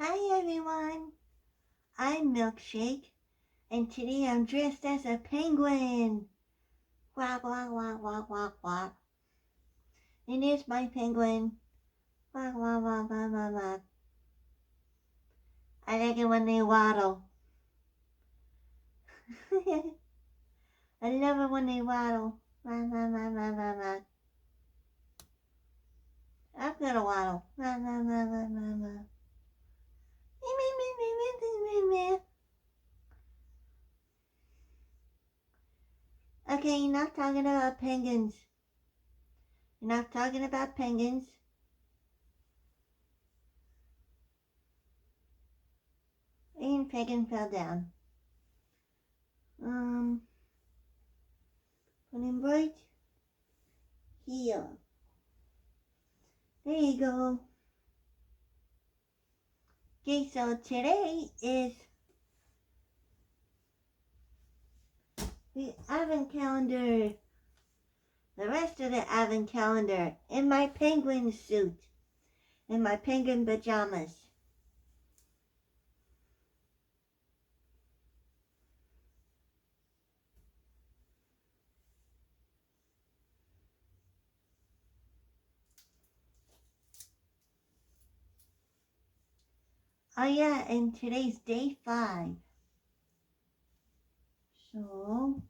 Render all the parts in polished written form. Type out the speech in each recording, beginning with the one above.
Hi everyone, I'm Milkshake, and today I'm dressed as a penguin. Quack, quack, quack, quack, quack, quack. And here's my penguin. Quack, quack, quack, quack, quack, quack. I like it when they waddle. I love it when they waddle. Quack, quack, quack, quack, quack, quack. I'm gonna waddle. Quack, quack, quack, quack, quack, quack. Okay, enough talking about penguins. Enough talking about penguins. And penguin fell down. Put him right here. There you go. Okay, so today is the advent calendar. The rest of the advent calendar in my penguin suit, in my penguin pajamas. Oh yeah, and today's day 5. So,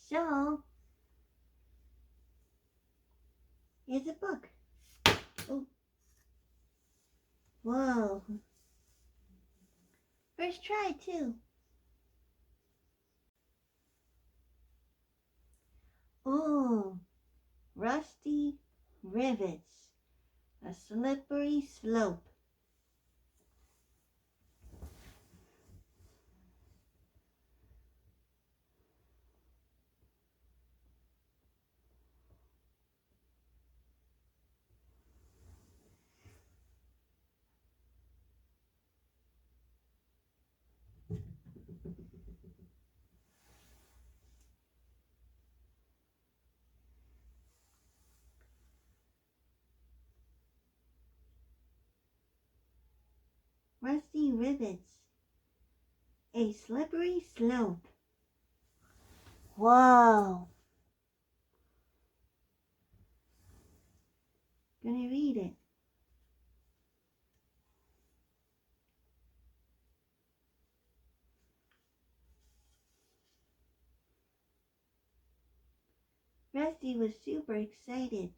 so, here's a book. Oh, whoa. First try too. Oh, rusty rivets. A slippery slope. Rusty rivets. A slippery slope. Whoa. Gonna read it. Rusty was super excited.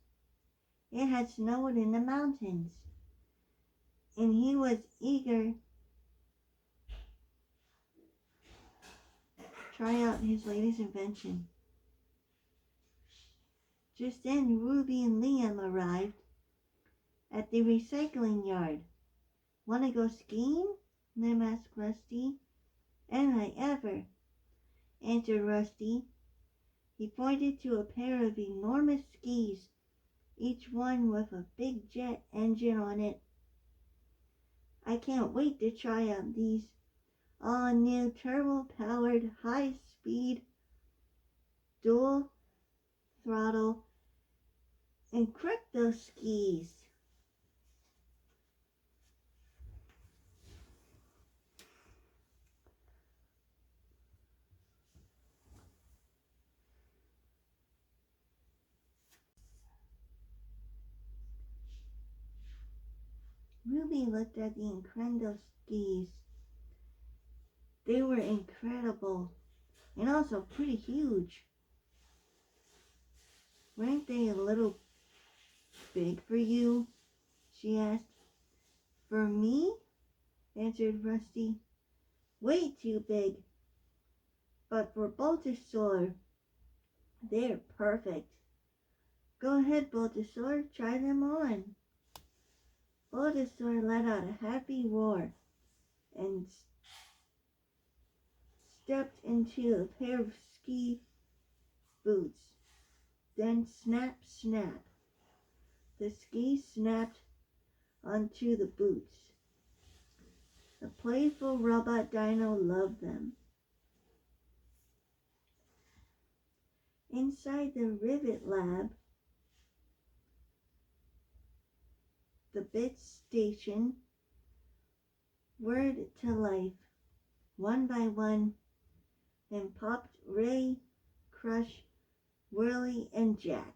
It had snowed in the mountains, and he was eager to try out his latest invention. Just then, Ruby and Liam arrived at the recycling yard. "Want to go skiing?" Liam asked Rusty. "And I ever," answered Rusty. He pointed to a pair of enormous skis, each one with a big jet engine on it. "I can't wait to try out these all-new turbo-powered high-speed dual throttle and crypto skis." Ruby looked at the incredible skis. They were incredible and also pretty huge. "Weren't they a little big for you?" she asked. "For me?" answered Rusty. "Way too big. But for Bulbasaur, they're perfect. Go ahead, Bulbasaur, try them on." Boulder let out a happy roar and stepped into a pair of ski boots. Then snap, snap. The skis snapped onto the boots. The playful robot dino loved them. Inside the Rivet lab, the bit station whirred to life. One by one, and popped Ray, Crush, Whirly, and Jack.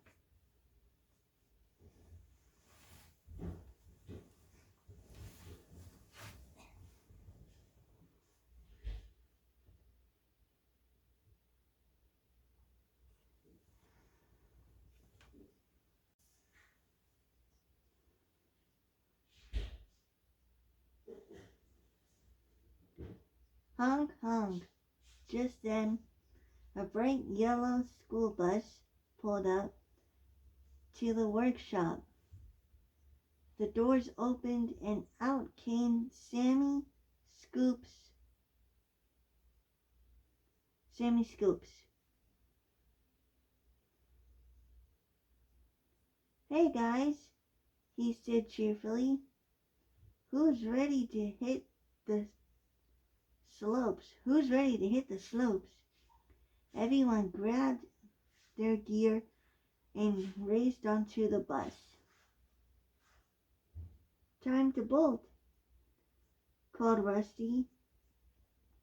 Honk, honk. Just then, a bright yellow school bus pulled up to the workshop. The doors opened and out came Sammy Scoops. Hey guys, he said cheerfully. Who's ready to hit the slopes? Everyone grabbed their gear and raced onto the bus. Time to bolt, called Rusty.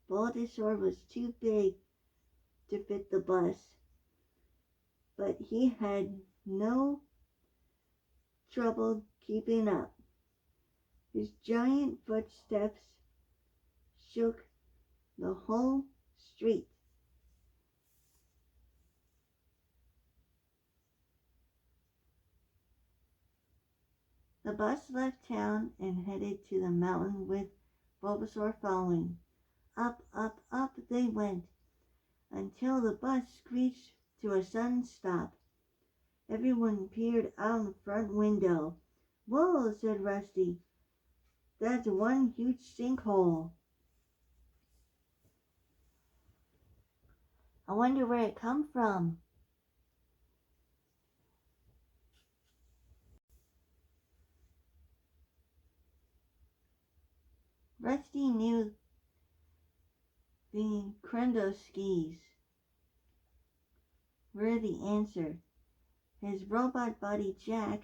Bulbasaur was too big to fit the bus, but he had no trouble keeping up. His giant footsteps shook the whole street. The bus left town and headed to the mountain with Bulbasaur following. Up, up, up they went until the bus screeched to a sudden stop. Everyone peered out the front window. Whoa, said Rusty. That's one huge sinkhole. I wonder where it come from. Rusty knew the Crendo skis were the answer. His robot buddy Jack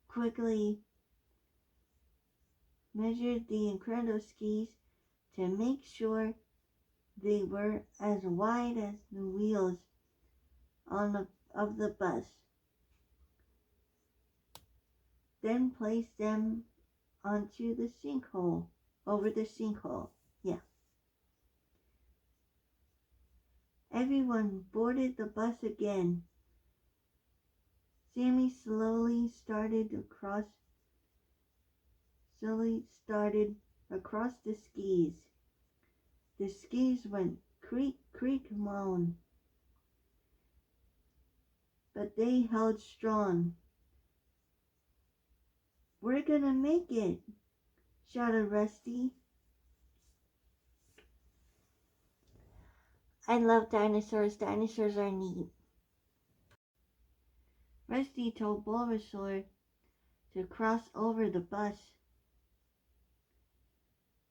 quickly measured the Crendo skis to make sure they were as wide as the wheels of the bus. Then placed them onto the sinkhole, over the sinkhole. Yeah. Everyone boarded the bus again. Sammy slowly started across the skis. The skis went creak, creak, moan, but they held strong. We're gonna make it, shouted Rusty. I love dinosaurs. Dinosaurs are neat. Rusty told Bulbasaur to cross over the bus.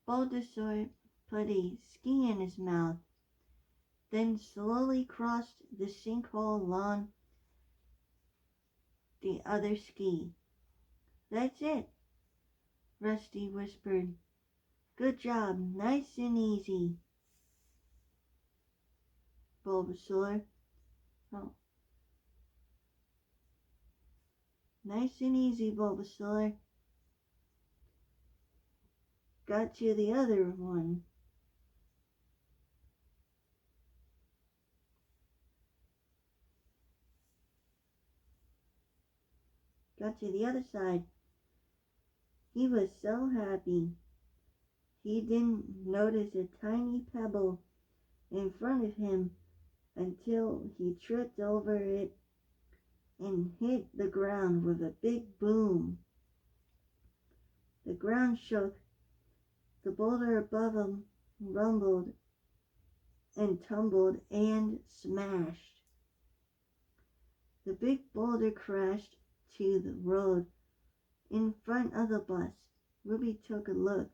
Bulbasaur put a ski in his mouth, then slowly crossed the sinkhole along the other ski. That's it, Rusty whispered. Good job, nice and easy. Bulbasaur. Oh. Nice and easy, Bulbasaur. Got to the other one. Got to the other side. He was so happy. He didn't notice a tiny pebble in front of him until he tripped over it and hit the ground with a big boom. The ground shook. The boulder above him rumbled and tumbled and smashed. The big boulder crashed to the road in front of the bus. Ruby took a look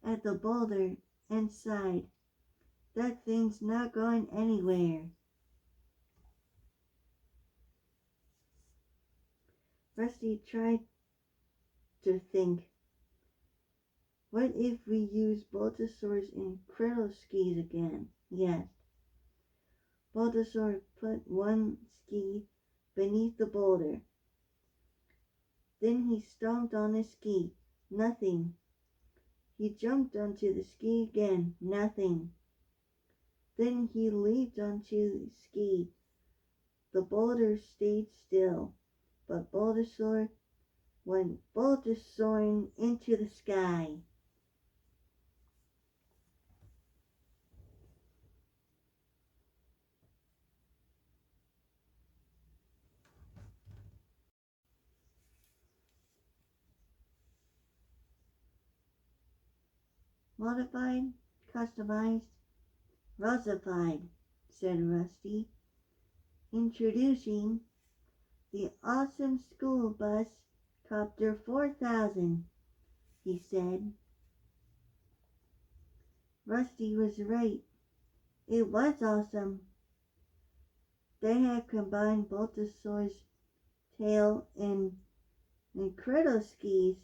at the boulder and sighed. That thing's not going anywhere. Rusty tried to think. What if we use Bulbasaur's incredible skis again? He asked. Bulbasaur put one ski beneath the boulder. Then he stomped on his ski. Nothing. He jumped onto the ski again. Nothing. Then he leaped onto the ski. The boulder stayed still, but Bulbasaur went soaring into the sky. Modified, customized, Russified, said Rusty, introducing the awesome school bus Copter 4000, he said. Rusty was right. It was awesome. They had combined Bulbasaur's tail and incredible skis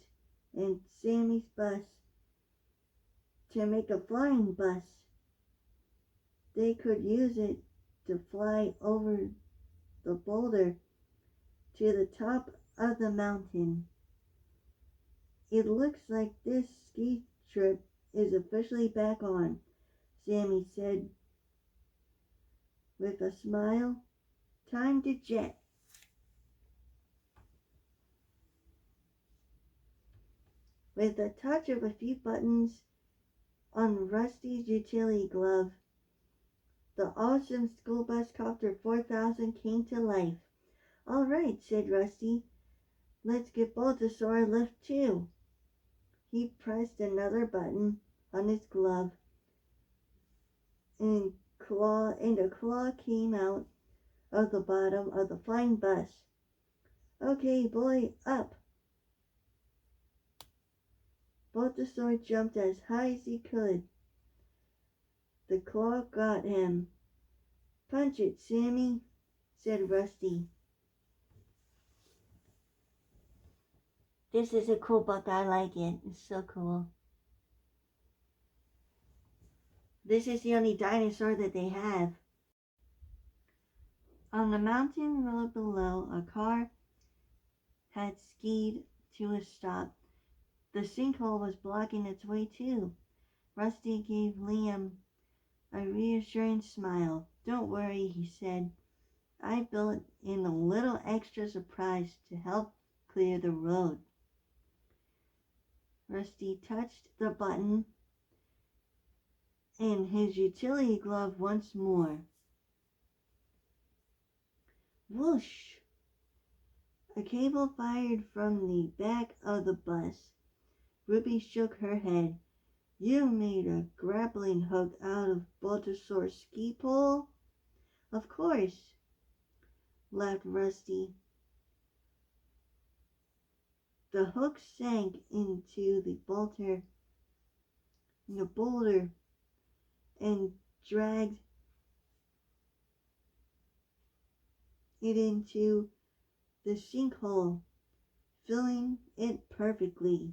and Sammy's bus to make a flying bus. They could use it to fly over the boulder to the top of the mountain. It looks like this ski trip is officially back on, Sammy said with a smile. Time to jet. With a touch of a few buttons on Rusty's utility glove, the awesome school bus Copter 4000 came to life. All right, said Rusty. Let's give Bulbasaur a lift too. He pressed another button on his glove, and a claw came out of the bottom of the flying bus. Okay, boy, up. Bulbasaur jumped as high as he could. The claw got him. Punch it, Sammy, said Rusty. This is a cool book. I like it. It's so cool. This is the only dinosaur that they have. On the mountain road below, a car had skied to a stop. The sinkhole was blocking its way too. Rusty gave Liam a reassuring smile. Don't worry, he said. I built in a little extra surprise to help clear the road. Rusty touched the button in his utility glove once more. Whoosh! A cable fired from the back of the bus. Ruby shook her head. You made a grappling hook out of Bulbasaur's ski pole? Of course, laughed Rusty. The hook sank into the boulder and dragged it into the sinkhole, filling it perfectly.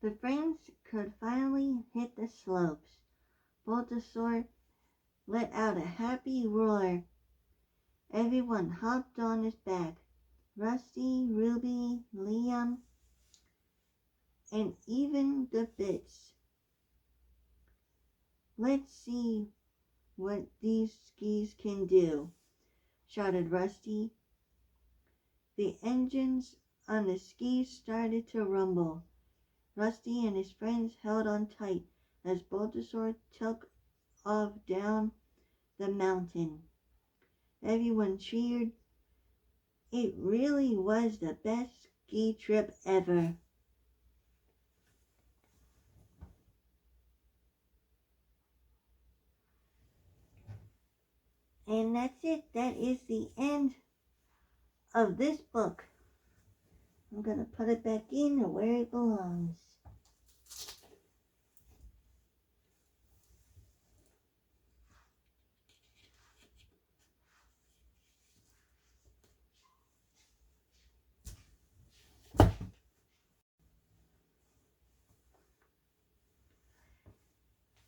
The frames could finally hit the slopes. Bulbasaur let out a happy roar. Everyone hopped on his back. Rusty, Ruby, Liam, and even the Bits. Let's see what these skis can do, shouted Rusty. The engines on the skis started to rumble. Rusty and his friends held on tight as Boulder took off down the mountain. Everyone cheered. It really was the best ski trip ever. And that's it. That is the end of this book. I'm going to put it back in where it belongs.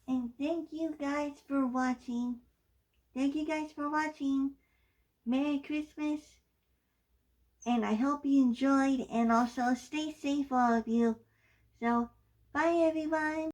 And thank you guys for watching. Thank you guys for watching. Merry Christmas. And I hope you enjoyed, and also stay safe, all of you. So, bye everyone.